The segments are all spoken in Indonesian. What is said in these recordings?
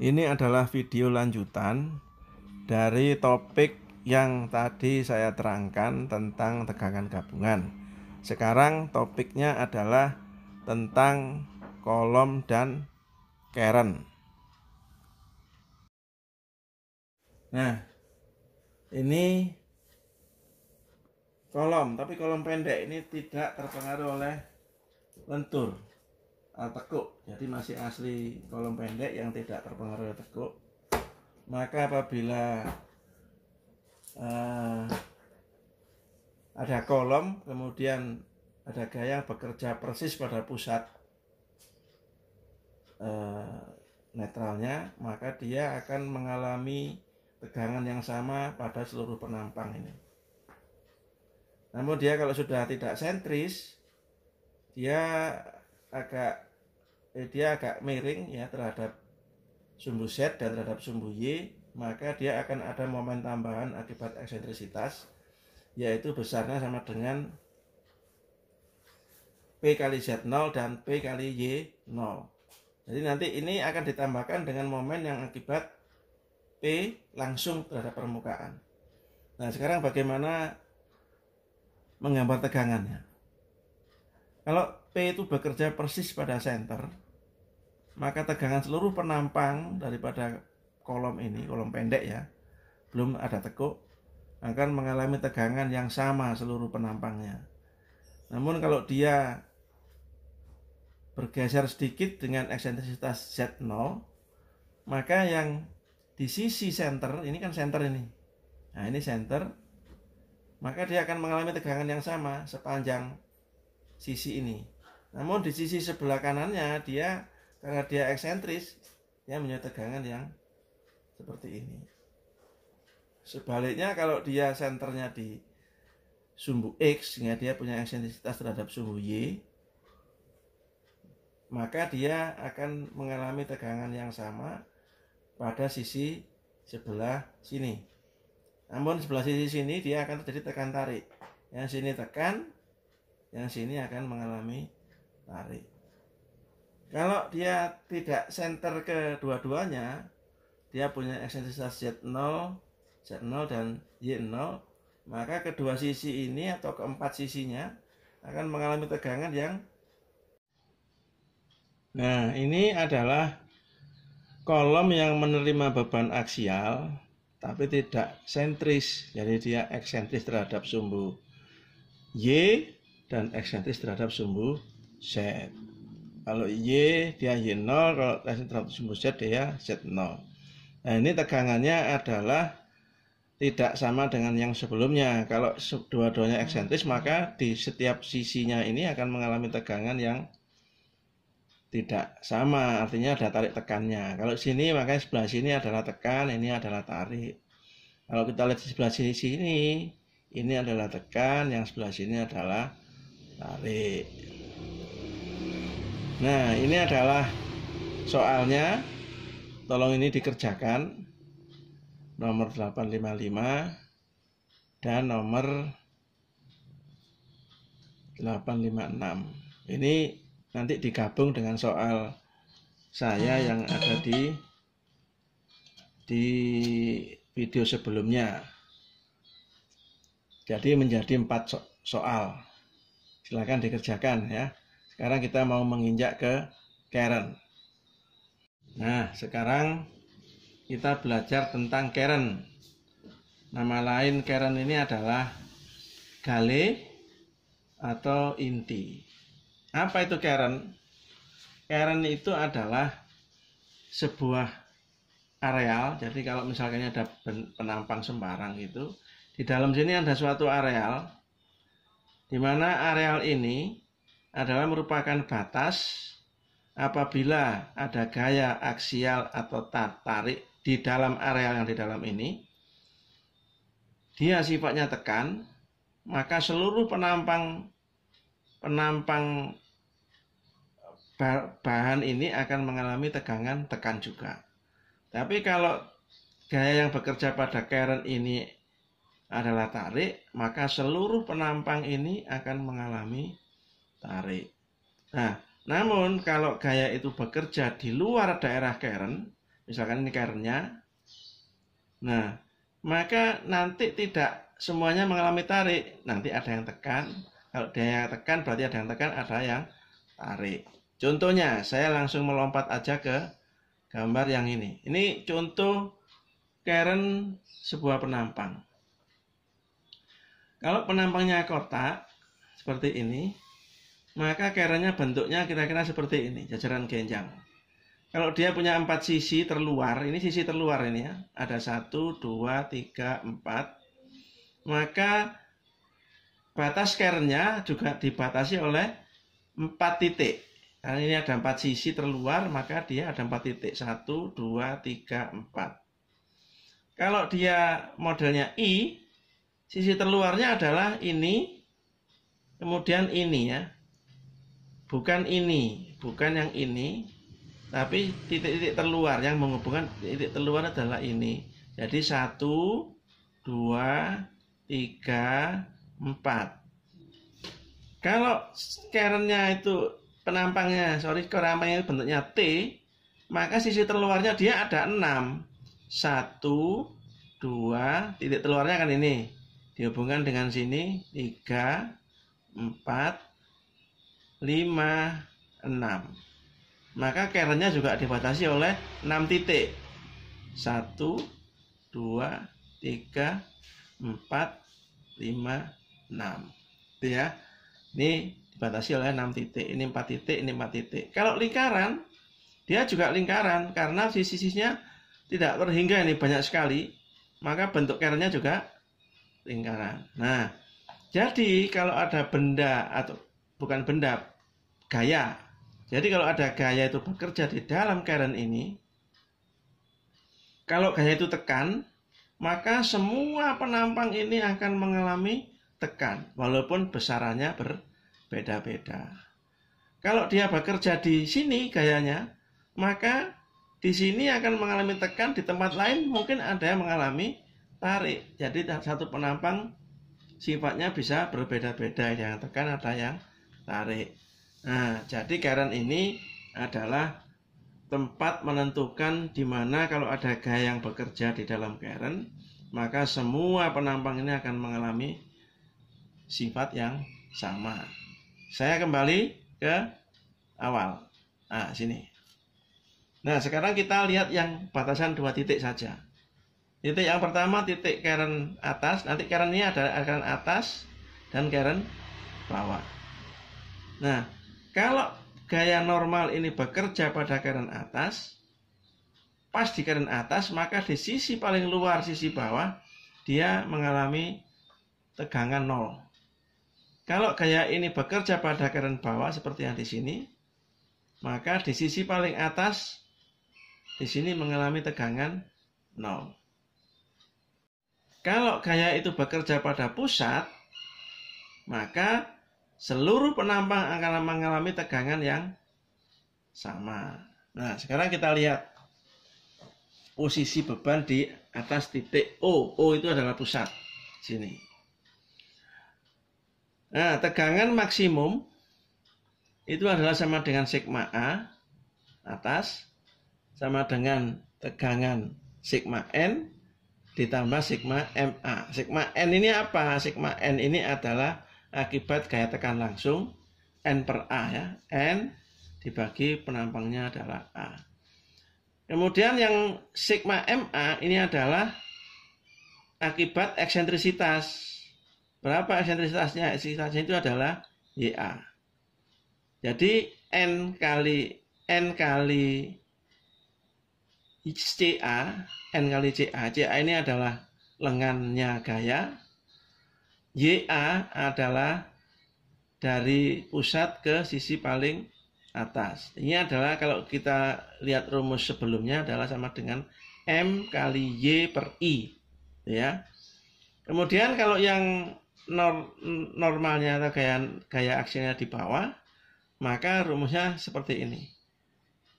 Ini adalah video lanjutan dari topik yang tadi saya terangkan tentang tegangan gabungan. Sekarang topiknya adalah tentang kolom dan keren. Nah, ini kolom, tapi kolom pendek ini tidak terpengaruh oleh lentur atau tekuk. Jadi masih asli kolom pendek yang tidak terpengaruh oleh tekuk. Maka apabila ada kolom, kemudian ada gaya bekerja persis pada pusat netralnya, maka dia akan mengalami tegangan yang sama pada seluruh penampang ini. Namun dia kalau sudah tidak sentris, dia agak miring ya terhadap sumbu Z dan terhadap sumbu Y, maka dia akan ada momen tambahan akibat eksentrisitas, yaitu besarnya sama dengan P kali Z0 dan P kali Y0. Jadi nanti ini akan ditambahkan dengan momen yang akibat P langsung terhadap permukaan. Nah, sekarang bagaimana menggambar tegangannya? Kalau P itu bekerja persis pada center, maka tegangan seluruh penampang daripada kolom ini, kolom pendek ya, belum ada tekuk, akan mengalami tegangan yang sama seluruh penampangnya. Namun kalau dia bergeser sedikit dengan eksentrisitas Z0, maka yang di sisi center, ini kan center ini, nah ini center, maka dia akan mengalami tegangan yang sama sepanjang sisi ini. Namun di sisi sebelah kanannya dia, karena dia eksentris, dia punya tegangan yang seperti ini. Sebaliknya kalau dia senternya di sumbu X, sehingga dia punya eksentrisitas terhadap sumbu Y, maka dia akan mengalami tegangan yang sama pada sisi sebelah sini. Namun sebelah sisi sini dia akan terjadi tekan tarik. Yang sini tekan, yang sini akan mengalami tarik. Kalau dia tidak center kedua-duanya, dia punya eksentrisitas Z0 dan Y0, maka kedua sisi ini atau keempat sisinya akan mengalami tegangan yang, nah ini adalah kolom yang menerima beban aksial tapi tidak sentris, jadi dia eksentris terhadap sumbu Y dan eksentris terhadap sumbu Z. Kalau Y dia Y0, kalau eksentris terhadap sumbu Z dia Z0. Nah ini tegangannya adalah tidak sama dengan yang sebelumnya. Kalau dua-duanya eksentris, maka di setiap sisinya ini akan mengalami tegangan yang tidak sama, artinya ada tarik tekannya. Kalau sini makanya sebelah sini adalah tekan, ini adalah tarik. Kalau kita lihat di sebelah sini, ini adalah tekan, yang sebelah sini adalah tarik. Nah, ini adalah soalnya. Tolong ini dikerjakan. Nomor 855 dan nomor 856. Ini nanti digabung dengan soal saya yang ada di video sebelumnya. Jadi menjadi 4 soal. Silakan dikerjakan ya. Sekarang kita mau menginjak ke keren. Nah, sekarang kita belajar tentang keren. Nama lain keren ini adalah gale atau inti. Apa itu keren? Keren itu adalah sebuah areal. Jadi kalau misalkan ada penampang sembarang itu, di dalam sini ada suatu areal, di mana areal ini adalah merupakan batas apabila ada gaya aksial atau tarik di dalam areal yang di dalam ini, dia sifatnya tekan, maka seluruh penampang bahan ini akan mengalami tegangan tekan juga. Tapi kalau gaya yang bekerja pada keren ini adalah tarik, maka seluruh penampang ini akan mengalami tarik. Nah, namun kalau gaya itu bekerja di luar daerah keren, misalkan ini kerennya. Nah, maka nanti tidak semuanya mengalami tarik, nanti ada yang tekan. Kalau dia yang tekan berarti ada yang tekan, ada yang tarik. Contohnya, saya langsung melompat aja ke gambar yang ini. Ini contoh keren sebuah penampang. Kalau penampangnya kotak seperti ini, maka kerennya bentuknya kira-kira seperti ini, jajaran genjang. Kalau dia punya 4 sisi terluar, ini sisi terluar ini ya, ada 1, 2, 3, 4, maka batas kerennya juga dibatasi oleh 4 titik. Karena ini ada 4 sisi terluar, maka dia ada 4 titik, 1, 2, 3, 4. Kalau dia modelnya I, sisi terluarnya adalah ini, kemudian ini ya. Bukan ini, bukan yang ini, tapi titik-titik terluar yang menghubungkan titik terluar adalah ini. Jadi 1, 2, 3, 4. Kalau kerennya itu penampangnya bentuknya T, maka sisi terluarnya dia ada 6. 1, 2, titik telurnya kan ini dihubungkan dengan sini 3, 4, 5, 6. Maka kerennya juga dibatasi oleh 6 titik. 1, 2, 3, 4, 5, 6. Itu ya. Ini dibatasi oleh 6 titik. Ini 4 titik, ini 4 titik. Kalau lingkaran, dia juga lingkaran karena sisi-sisinya tidak terhingga, ini banyak sekali, maka bentuk kerennya juga lingkaran. Nah, jadi kalau ada benda atau bukan benda, gaya. Jadi kalau ada gaya itu bekerja di dalam keren ini, kalau gaya itu tekan, maka semua penampang ini akan mengalami tekan, walaupun besarannya berbeda-beda. Kalau dia bekerja di sini gayanya, maka di sini akan mengalami tekan, di tempat lain mungkin ada yang mengalami tarik. Jadi satu penampang sifatnya bisa berbeda-beda, ada yang tekan, ada yang tarik. Nah, jadi keren ini adalah tempat menentukan di mana kalau ada gaya yang bekerja di dalam keren, maka semua penampang ini akan mengalami sifat yang sama. Saya kembali ke awal. Nah, sini. Nah, sekarang kita lihat yang batasan 2 titik saja. Titik yang pertama titik keren atas, nanti keren ini ada keren atas dan keren bawah. Nah, kalau gaya normal ini bekerja pada keren atas, pas di keren atas, maka di sisi paling luar, sisi bawah, dia mengalami tegangan 0. Kalau gaya ini bekerja pada keren bawah seperti yang di sini, maka di sisi paling atas di sini mengalami tegangan 0. Kalau gaya itu bekerja pada pusat, maka seluruh penampang akan mengalami tegangan yang sama. Nah, sekarang kita lihat posisi beban di atas titik O. O itu adalah pusat. Sini. Nah, tegangan maksimum itu adalah sama dengan sigma A atas, sama dengan tegangan sigma N ditambah sigma MA. Sigma N ini apa? Sigma N ini adalah akibat gaya tekan langsung N per A ya. N dibagi penampangnya adalah A. Kemudian yang sigma MA ini adalah akibat eksentrisitas. Berapa eksentrisitasnya? Eksentrisitasnya itu adalah YA. Jadi N kali CA, N kali CA. CA ini adalah lengannya gaya. YA adalah dari pusat ke sisi paling atas. Ini adalah kalau kita lihat rumus sebelumnya adalah sama dengan M kali Y per I. Ya. Kemudian kalau yang normalnya atau gaya aksinya di bawah, maka rumusnya seperti ini.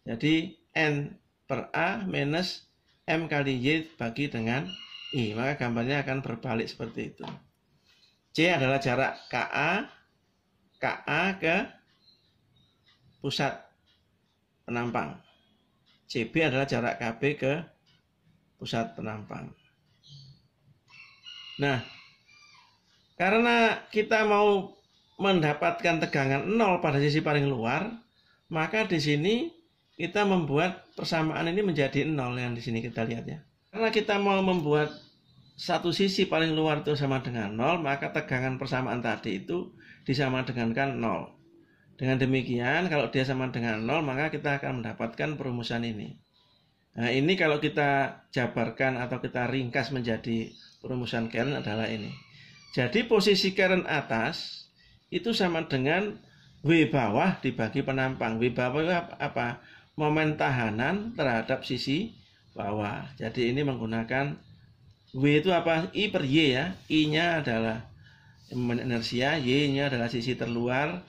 Jadi N per A minus M kali Y bagi dengan I. Maka gambarnya akan berbalik seperti itu. C adalah jarak KA ke pusat penampang. CB adalah jarak KB ke pusat penampang. Nah, karena kita mau mendapatkan tegangan 0 pada sisi paling luar, maka di sini kita membuat persamaan ini menjadi 0 yang di sini kita lihat ya. Karena kita mau membuat satu sisi paling luar itu sama dengan 0, maka tegangan persamaan tadi itu disamadengankan 0. Dengan demikian, kalau dia sama dengan 0, maka kita akan mendapatkan perumusan ini. Nah, ini kalau kita jabarkan atau kita ringkas menjadi perumusan current adalah ini. Jadi posisi current atas itu sama dengan W bawah dibagi penampang. W bawah itu apa? Momen tahanan terhadap sisi bawah. Jadi ini menggunakan W itu apa? I per Y ya. I-nya adalah momen inersia, Y-nya adalah sisi terluar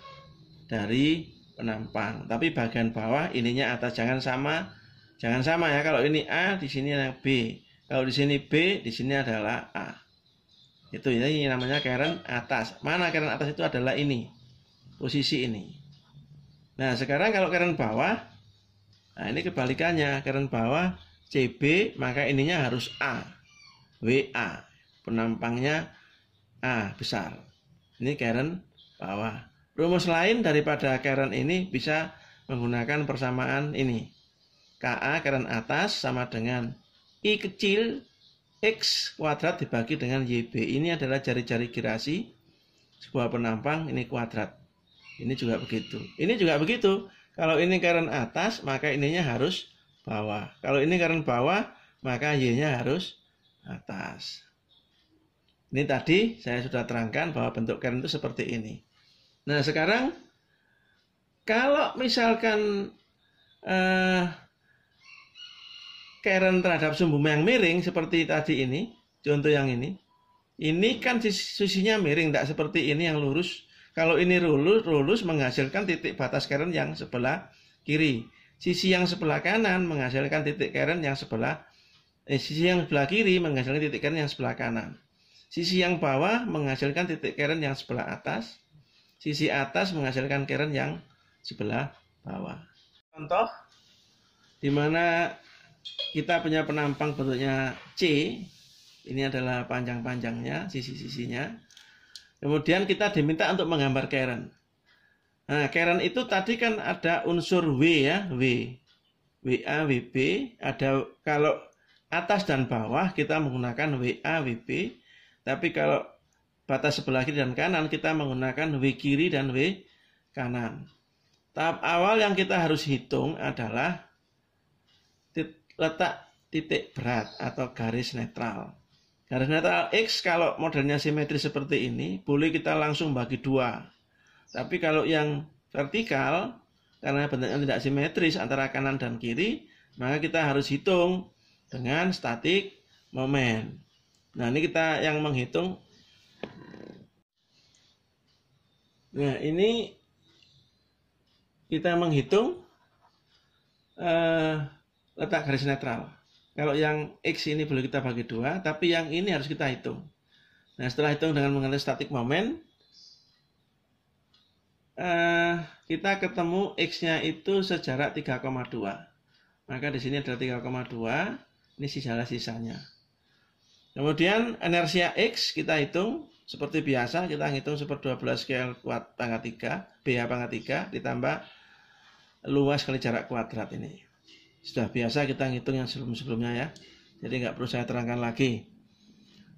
dari penampang. Tapi bagian bawah ininya atas, jangan sama ya. Kalau ini A, di sini ada B. Kalau di sini B, di sini adalah A. Itu ya, ini namanya current atas. Mana current atas itu adalah ini. Posisi ini. Nah, sekarang kalau current bawah, nah ini kebalikannya. Current bawah CB, maka ininya harus A. WA, penampangnya A besar. Ini current bawah. Rumus lain daripada current ini bisa menggunakan persamaan ini. KA current atas sama dengan I kecil X kuadrat dibagi dengan YB. Ini adalah jari-jari girasi sebuah penampang, ini kuadrat. Ini juga begitu. Ini juga begitu. Kalau ini current atas, maka ininya harus bawah. Kalau ini current bawah, maka Y-nya harus atas. Ini tadi saya sudah terangkan bahwa bentuk current itu seperti ini. Nah, sekarang kalau misalkan current terhadap sumbu yang miring seperti tadi ini, contoh yang ini kan sisinya miring, tidak seperti ini yang lurus. Kalau ini lurus menghasilkan titik batas current yang sebelah kiri. Sisi yang sebelah kanan menghasilkan titik current yang sisi yang sebelah kiri menghasilkan titik current yang sebelah kanan. Sisi yang bawah menghasilkan titik current yang sebelah atas. Sisi atas menghasilkan current yang sebelah bawah. Contoh di mana kita punya penampang bentuknya C. Ini adalah panjang-panjangnya, sisi-sisinya. Kemudian kita diminta untuk menggambar current. Nah, current itu tadi kan ada unsur W ya, WA, WB. Ada kalau atas dan bawah kita menggunakan WA, WB. Tapi kalau batas sebelah kiri dan kanan kita menggunakan W kiri dan W kanan. Tahap awal yang kita harus hitung adalah letak titik berat atau garis netral. Garis netral X kalau modelnya simetris seperti ini, boleh kita langsung bagi 2. Tapi kalau yang vertikal, karena bentuknya tidak simetris antara kanan dan kiri, maka kita harus hitung dengan static moment. Nah, ini kita yang menghitung. Nah, ini kita menghitung letak garis netral. Kalau yang X ini boleh kita bagi 2, tapi yang ini harus kita hitung. Nah, setelah hitung dengan menggunakan static moment, kita ketemu X-nya itu sejarak 3,2. Maka di sini adalah 3,2, ini sisa-sisanya. Kemudian inersia X kita hitung seperti biasa, kita hitung 1/12 scale kuat pangkat 3, BH pangkat 3 ditambah luas kali jarak kuadrat ini. Sudah biasa kita ngitung yang sebelum-sebelumnya ya. Jadi nggak perlu saya terangkan lagi.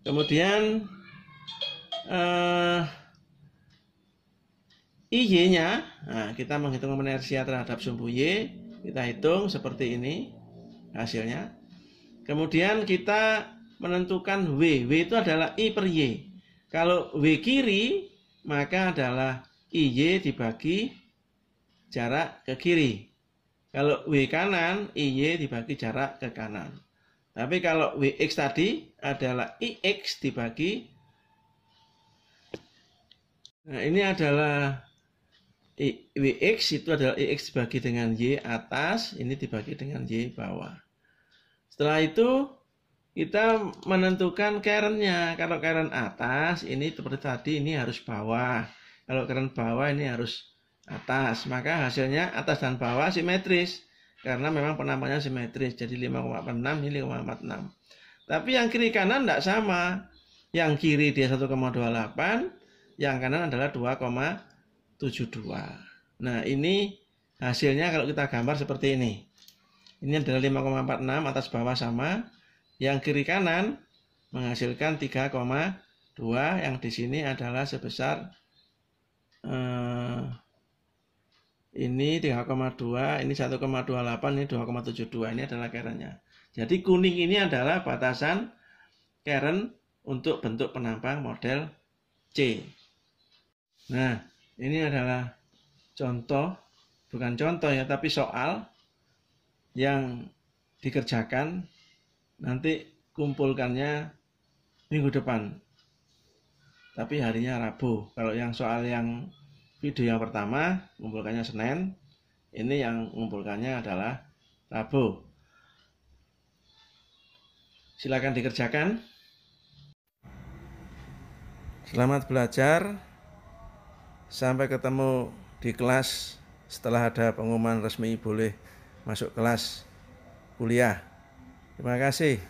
Kemudian IY-nya, nah, kita menghitung inersia terhadap sumbu Y, kita hitung seperti ini hasilnya. Kemudian kita menentukan W itu adalah I per Y. Kalau W kiri, maka adalah IY dibagi jarak ke kiri. Kalau W kanan, IY dibagi jarak ke kanan. Tapi kalau WX tadi adalah IX dibagi. Nah, ini adalah WX itu adalah IX dibagi dengan Y atas, ini dibagi dengan Y bawah. Setelah itu kita menentukan current-nya. Kalau current atas, ini seperti tadi, ini harus bawah. Kalau current bawah, ini harus atas. Maka hasilnya atas dan bawah simetris. karena memang penampakannya simetris. Jadi 5,46 ini 5,46. Tapi yang kiri kanan tidak sama. Yang kiri dia 1,28, yang kanan adalah 2,72. Nah, ini hasilnya kalau kita gambar seperti ini. Ini adalah 5,46 atas bawah sama. Yang kiri kanan menghasilkan 3,2, yang di sini adalah sebesar ini 3,2, ini 1,28, ini 2,72. Ini adalah kerennya. Jadi kuning ini adalah batasan keren untuk bentuk penampang model C. Nah, ini adalah contoh, bukan contoh ya, tapi soal yang dikerjakan. Nanti kumpulkannya minggu depan, tapi harinya Rabu. Kalau yang soal yang video yang pertama kumpulkannya Senin, ini yang mengumpulkannya adalah Rabu. Silakan dikerjakan. Selamat belajar. Sampai ketemu di kelas setelah ada pengumuman resmi boleh masuk kelas kuliah. Terima kasih.